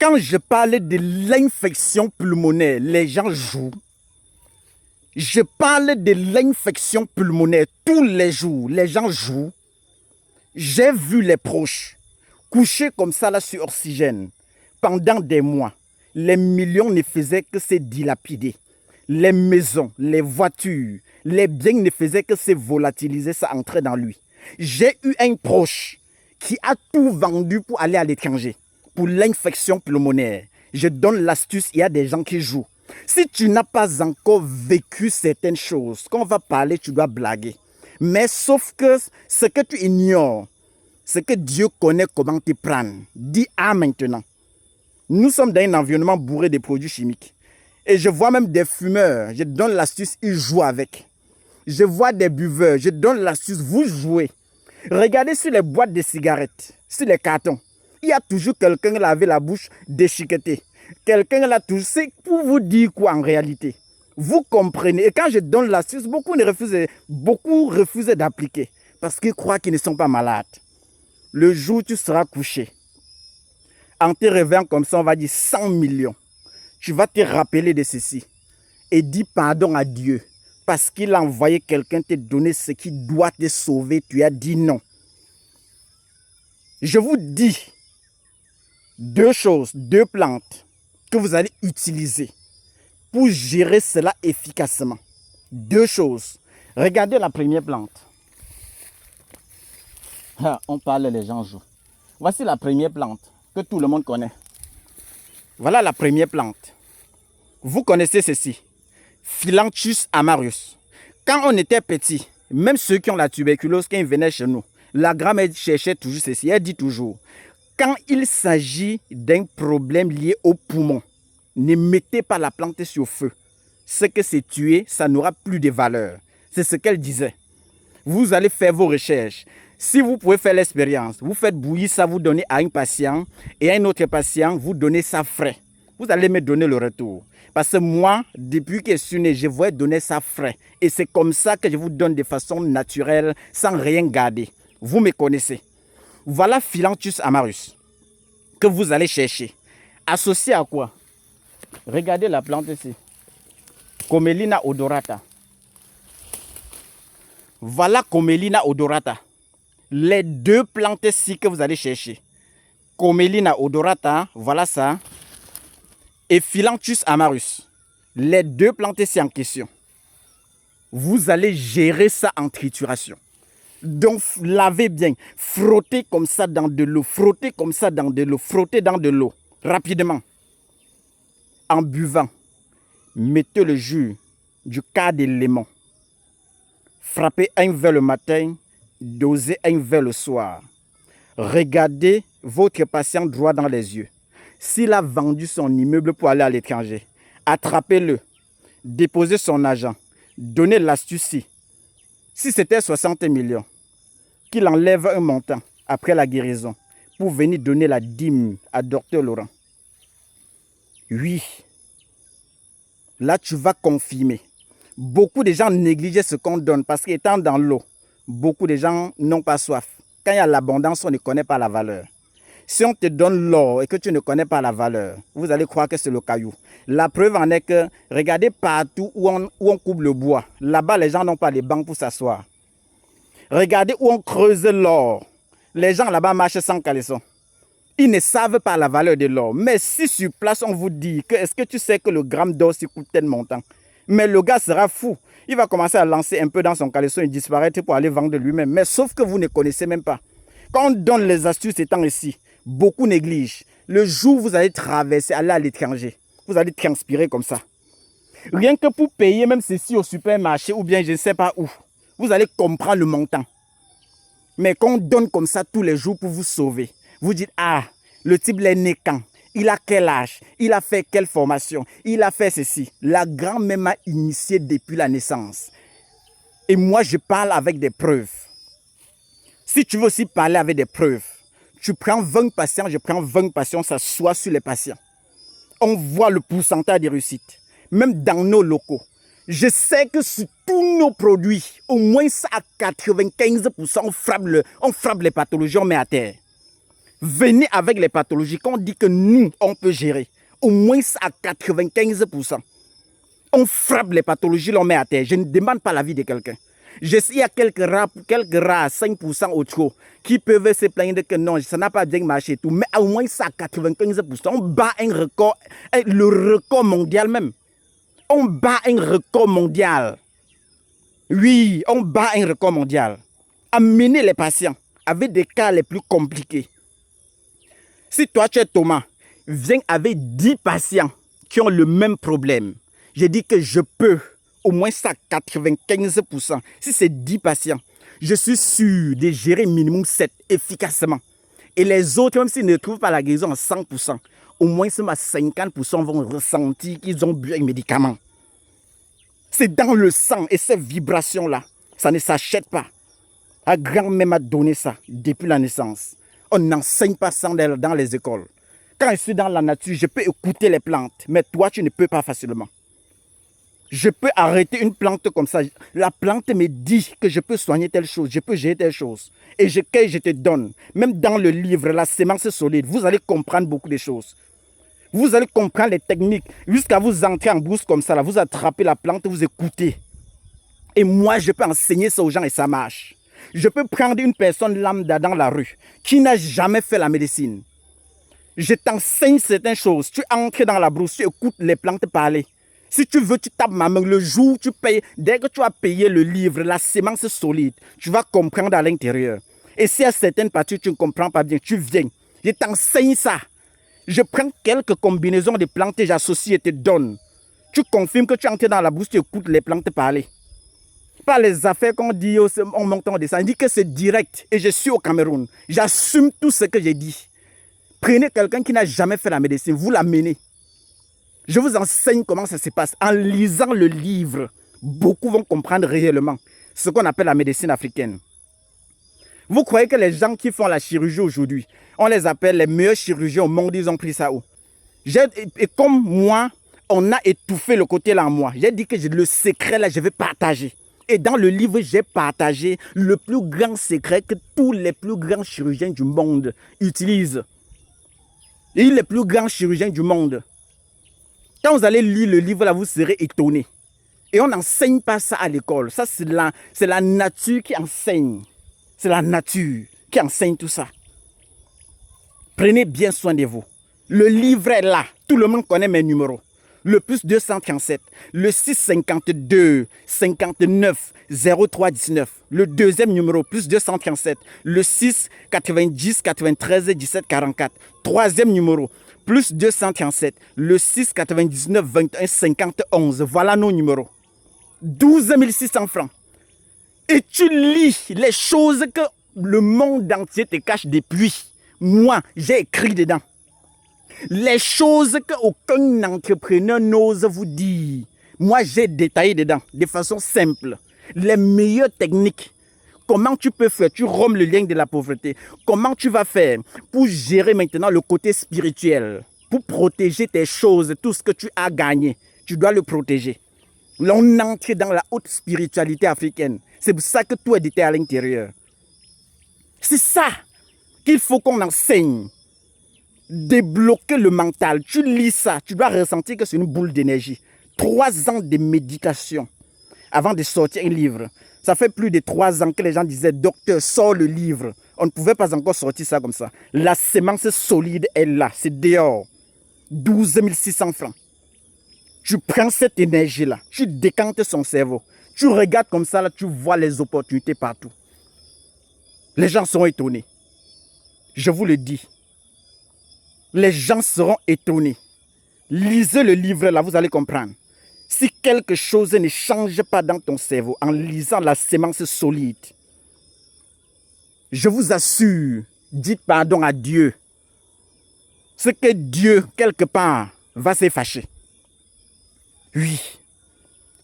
Quand je parle de l'infection pulmonaire, les gens jouent. Je parle de l'infection pulmonaire tous les jours, les gens jouent. J'ai vu les proches couchés comme ça là sur oxygène pendant des mois. Les millions ne faisaient que se dilapider. Les maisons, les voitures, les biens ne faisaient que se volatiliser, ça entrait dans lui. J'ai eu un proche qui a tout vendu pour aller à l'étranger, pour l'infection pulmonaire. Je donne l'astuce, il y a des gens qui jouent. Si tu n'as pas encore vécu certaines choses, quand on va parler, tu dois blaguer. Mais sauf que ce que tu ignores, c'est que Dieu connaît comment te prendre. Dis ah maintenant. Nous sommes dans un environnement bourré de produits chimiques. Et je vois même des fumeurs, je donne l'astuce, ils jouent avec. Je vois des buveurs, je donne l'astuce, vous jouez. Regardez sur les boîtes de cigarettes, sur les cartons. Il y a toujours quelqu'un là avec la bouche déchiquetée. Quelqu'un là, tout c'est pour vous dire quoi en réalité. Vous comprenez. Et quand je donne l'astuce, beaucoup refusent d'appliquer. Parce qu'ils croient qu'ils ne sont pas malades. Le jour où tu seras couché, en te réveillant comme ça, on va dire 100 millions. Tu vas te rappeler de ceci. Et dis pardon à Dieu. Parce qu'il a envoyé quelqu'un te donner ce qui doit te sauver. Tu as dit non. Je vous dis deux choses, deux plantes que vous allez utiliser pour gérer cela efficacement. Deux choses. Regardez la première plante. On parle, les gens jouent. Voici la première plante que tout le monde connaît. Voilà la première plante. Vous connaissez ceci. Phyllanthus amarus. Quand on était petit, même ceux qui ont la tuberculose, quand ils venaient chez nous, la grand-mère cherchait toujours ceci. Elle dit toujours, quand il s'agit d'un problème lié au poumon, ne mettez pas la plante sur feu. Ce que c'est tué, ça n'aura plus de valeur. C'est ce qu'elle disait. Vous allez faire vos recherches. Si vous pouvez faire l'expérience, vous faites bouillir ça, vous donnez à un patient et à un autre patient, vous donnez ça frais. Vous allez me donner le retour. Parce que moi, depuis que je suis né, je vais donner ça frais. Et c'est comme ça que je vous donne de façon naturelle, sans rien garder. Vous me connaissez. Voilà Phyllanthus amarus que vous allez chercher. Associé à quoi? Regardez la plante ici. Commelina odorata. Voilà Commelina odorata. Les deux plantes ici que vous allez chercher. Commelina odorata, voilà ça. Et Phyllanthus amarus. Les deux plantes ici en question. Vous allez gérer ça en trituration. Donc, lavez bien. Frottez comme ça dans de l'eau. Frottez comme ça dans de l'eau. Frottez dans de l'eau. Rapidement. En buvant, mettez le jus du quart de limon. Frappez un verre le matin. Dosez un verre le soir. Regardez votre patient droit dans les yeux. S'il a vendu son immeuble pour aller à l'étranger, attrapez-le. Déposez son argent. Donnez l'astuce. Si c'était 60 millions, qu'il enlève un montant après la guérison pour venir donner la dîme à Dr Laurent. Oui. Là, tu vas confirmer. Beaucoup de gens négligent ce qu'on donne parce qu'étant dans l'eau, beaucoup de gens n'ont pas soif. Quand il y a l'abondance, on ne connaît pas la valeur. Si on te donne l'or et que tu ne connais pas la valeur, vous allez croire que c'est le caillou. La preuve en est que, regardez partout où on coupe le bois. Là-bas, les gens n'ont pas les bancs pour s'asseoir. Regardez où on creuse l'or. Les gens là-bas marchent sans caleçon. Ils ne savent pas la valeur de l'or. Mais si sur place, on vous dit que est-ce que tu sais que le gramme d'or coûte tel montant? Mais le gars sera fou. Il va commencer à lancer un peu dans son caleçon et disparaître pour aller vendre lui-même. Mais sauf que vous ne connaissez même pas. Quand on donne les astuces étant ici, beaucoup négligent. Le jour où vous allez traverser, aller à l'étranger, vous allez transpirer comme ça. Rien que pour payer même ceci au supermarché ou bien je ne sais pas où, vous allez comprendre le montant. Mais quand on donne comme ça tous les jours pour vous sauver, vous dites, ah, le type est né quand? Il a quel âge? Il a fait quelle formation? Il a fait ceci. La grand-mère m'a initié depuis la naissance. Et moi, je parle avec des preuves. Si tu veux aussi parler avec des preuves, tu prends 20 patients, je prends 20 patients, ça soit sur les patients. On voit le pourcentage de réussite, même dans nos locaux. Je sais que sur tous nos produits, au moins ça à 95%, on frappe les pathologies, on met à terre. Venez avec les pathologies qu'on dit que nous, on peut gérer. Au moins à 95%. On frappe les pathologies, l'on met à terre. Je ne demande pas l'avis de quelqu'un. Je sais qu'il y a quelques rares, 5% au trop, qui peuvent se plaindre que non, ça n'a pas bien marché. Tout. Mais au moins ça, 95%, on bat un record, le record mondial même. On bat un record mondial. Oui, on bat un record mondial. Amener les patients avec des cas les plus compliqués. Si toi, tu es Thomas, viens avec 10 patients qui ont le même problème. Je dis que je peux, au moins ça, 95%. Si c'est 10 patients, je suis sûr de gérer minimum 7 efficacement. Et les autres, même s'ils ne trouvent pas la guérison à 100%, au moins 50% vont ressentir qu'ils ont bu un médicament. C'est dans le sang et ces vibrations-là, ça ne s'achète pas. La grand-mère m'a donné ça depuis la naissance. On n'enseigne pas ça dans les écoles. Quand je suis dans la nature, je peux écouter les plantes, mais toi, tu ne peux pas facilement. Je peux arrêter une plante comme ça. La plante me dit que je peux soigner telle chose, je peux gérer telle chose. Et je te donne. Même dans le livre, la sémence solide, vous allez comprendre beaucoup de choses. Vous allez comprendre les techniques. Jusqu'à vous entrer en brousse comme ça, là, vous attrapez la plante, vous écoutez. Et moi, je peux enseigner ça aux gens et ça marche. Je peux prendre une personne lambda dans la rue qui n'a jamais fait la médecine. Je t'enseigne certaines choses. Tu entres dans la brousse, tu écoutes les plantes parler. Si tu veux, tu tapes ma main. Le jour où tu payes, dès que tu as payé le livre, la sémence solide, tu vas comprendre à l'intérieur. Et si à certaines parties, tu ne comprends pas bien, tu viens. Je t'enseigne ça. Je prends quelques combinaisons de plantes et j'associe et te donne. Tu confirmes que tu entres dans la brousse, tu écoutes les plantes parler. Pas les affaires qu'on dit, on monte, on descend. On dit que c'est direct. Et je suis au Cameroun. J'assume tout ce que j'ai dit. Prenez quelqu'un qui n'a jamais fait la médecine, vous l'amenez. Je vous enseigne comment ça se passe. En lisant le livre, beaucoup vont comprendre réellement ce qu'on appelle la médecine africaine. Vous croyez que les gens qui font la chirurgie aujourd'hui, on les appelle les meilleurs chirurgiens au monde, ils ont pris ça où? Et comme moi, on a étouffé le côté là en moi. J'ai dit que le secret là, je vais partager. Et dans le livre, j'ai partagé le plus grand secret que tous les plus grands chirurgiens du monde utilisent. Et les plus grands chirurgiens du monde. Quand vous allez lire le livre, là, vous serez étonné. Et on n'enseigne pas ça à l'école. Ça, c'est la nature qui enseigne. C'est la nature qui enseigne tout ça. Prenez bien soin de vous. Le livre est là. Tout le monde connaît mes numéros. Le plus 237, le 652 59 03 19. Le deuxième numéro, plus 237, le 6 90 93 17 44. Troisième numéro, plus 237, le 6 99 21 50 11. Voilà nos numéros. 12 600 francs. Et tu lis les choses que le monde entier te cache depuis. Moi, j'ai écrit dedans. Les choses qu'aucun entrepreneur n'ose vous dire. Moi, j'ai détaillé dedans, de façon simple. Les meilleures techniques. Comment tu peux faire? Tu rompes le lien de la pauvreté. Comment tu vas faire pour gérer maintenant le côté spirituel? Pour protéger tes choses, tout ce que tu as gagné. Tu dois le protéger. Là, on entre dans la haute spiritualité africaine. C'est pour ça que tout est détaillé à l'intérieur. C'est ça qu'il faut qu'on enseigne. Débloquer le mental. Tu lis ça, tu dois ressentir que c'est une boule d'énergie. 3 ans de méditation avant de sortir un livre. Ça fait plus de 3 ans que les gens disaient, docteur, sors le livre. On ne pouvait pas encore sortir ça comme ça. La sémence solide est là, c'est dehors. 12 600 francs. Tu prends cette énergie-là, tu décantes son cerveau. Tu regardes comme ça, là, tu vois les opportunités partout. Les gens seront étonnés. Je vous le dis. Les gens seront étonnés. Lisez le livre là, vous allez comprendre. Si quelque chose ne change pas dans ton cerveau en lisant la sémence solide, je vous assure, dites pardon à Dieu. C'est que Dieu, quelque part, va se fâcher. Oui.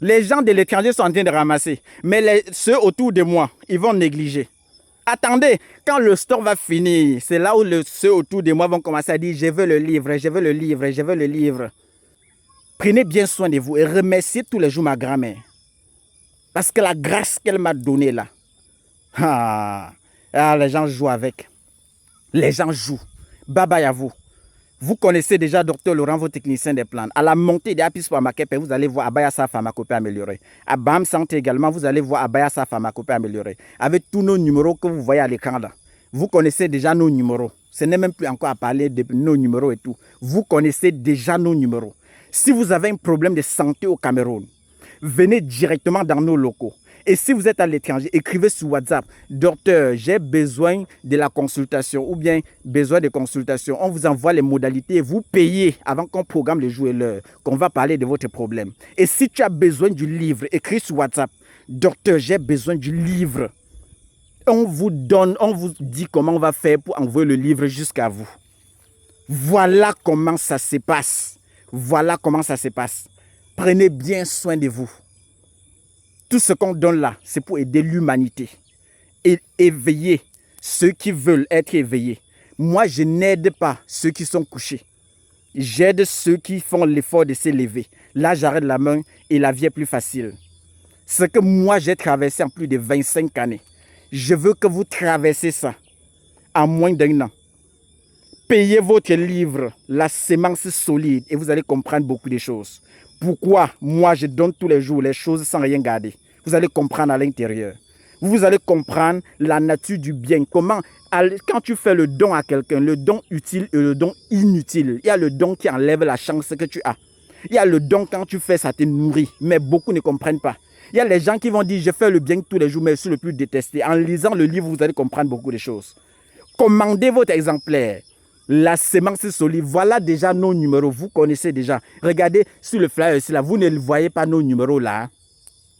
Les gens de l'étranger sont en train de ramasser. Mais ceux autour de moi, ils vont négliger. Attendez, quand le store va finir, c'est là où ceux autour de moi vont commencer à dire « Je veux le livre, je veux le livre, je veux le livre ». Prenez bien soin de vous et remerciez tous les jours ma grand-mère. Parce que la grâce qu'elle m'a donnée là, les gens jouent avec. Les gens jouent. Bye bye à vous. Vous connaissez déjà Dr Laurent, votre technicien des plantes. À la montée des Apis Pharmakepe, vous allez voir Abaya sa pharmacopée améliorée. À BAM Santé également, vous allez voir Abaya sa pharmacopée améliorée. Avec tous nos numéros que vous voyez à l'écran là. Vous connaissez déjà nos numéros. Ce n'est même plus encore à parler de nos numéros et tout. Vous connaissez déjà nos numéros. Si vous avez un problème de santé au Cameroun, venez directement dans nos locaux. Et si vous êtes à l'étranger, écrivez sur WhatsApp. Docteur, j'ai besoin de la consultation ou bien besoin de consultation. On vous envoie les modalités. Vous payez avant qu'on programme le jour et l'heure, qu'on va parler de votre problème. Et si tu as besoin du livre, écris sur WhatsApp. Docteur, j'ai besoin du livre. On vous donne, on vous dit comment on va faire pour envoyer le livre jusqu'à vous. Voilà comment ça se passe. Voilà comment ça se passe. Prenez bien soin de vous. Tout ce qu'on donne là, c'est pour aider l'humanité. Et éveiller ceux qui veulent être éveillés. Moi, je n'aide pas ceux qui sont couchés. J'aide ceux qui font l'effort de se lever. Là, j'arrête la main et la vie est plus facile. Ce que moi, j'ai traversé en plus de 25 années. Je veux que vous traversez ça en moins d'un an. Payez votre livre, La sémence solide, et vous allez comprendre beaucoup de choses. Pourquoi moi je donne tous les jours les choses sans rien garder? Vous allez comprendre à l'intérieur. Vous allez comprendre la nature du bien. Comment, quand tu fais le don à quelqu'un, le don utile et le don inutile. Il y a le don qui enlève la chance que tu as. Il y a le don quand tu fais, ça te nourrit. Mais beaucoup ne comprennent pas. Il y a les gens qui vont dire, je fais le bien tous les jours, mais je suis le plus détesté. En lisant le livre, vous allez comprendre beaucoup de choses. Commandez votre exemplaire. La sémence solide, voilà déjà nos numéros, vous connaissez déjà. Regardez sur le flyer ici, là, vous ne voyez pas nos numéros là.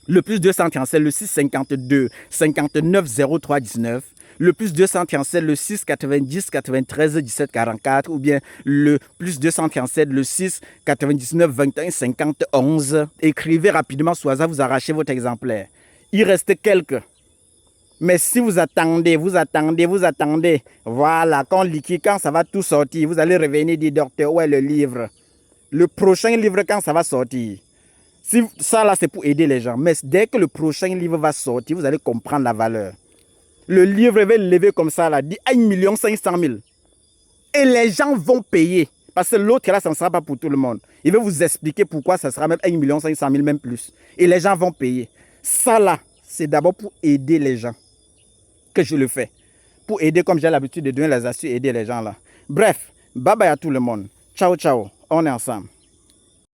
Le plus 237, le 652 59 03 19. Le plus 237, le 6 90 93 17 44. Ou bien le plus 237, le 6 99 21 50 11. Écrivez rapidement sur hasard, vous arrachez votre exemplaire. Il reste quelques. Mais si vous attendez, voilà, quand ça va tout sortir, vous allez revenir dire, docteur, où est le livre? Le prochain livre, quand ça va sortir? Si, ça là, c'est pour aider les gens. Mais dès que le prochain livre va sortir, vous allez comprendre la valeur. Le livre va lever comme ça, là, dit 1 500 000. Et les gens vont payer. Parce que l'autre là, ça ne sera pas pour tout le monde. Il va vous expliquer pourquoi ça sera même 1 500 000, même plus. Et les gens vont payer. Ça là, c'est d'abord pour aider les gens que je le fais. Pour aider, comme j'ai l'habitude de donner les astuces, aider les gens là. Bref, bye bye à tout le monde. Ciao, ciao. On est ensemble.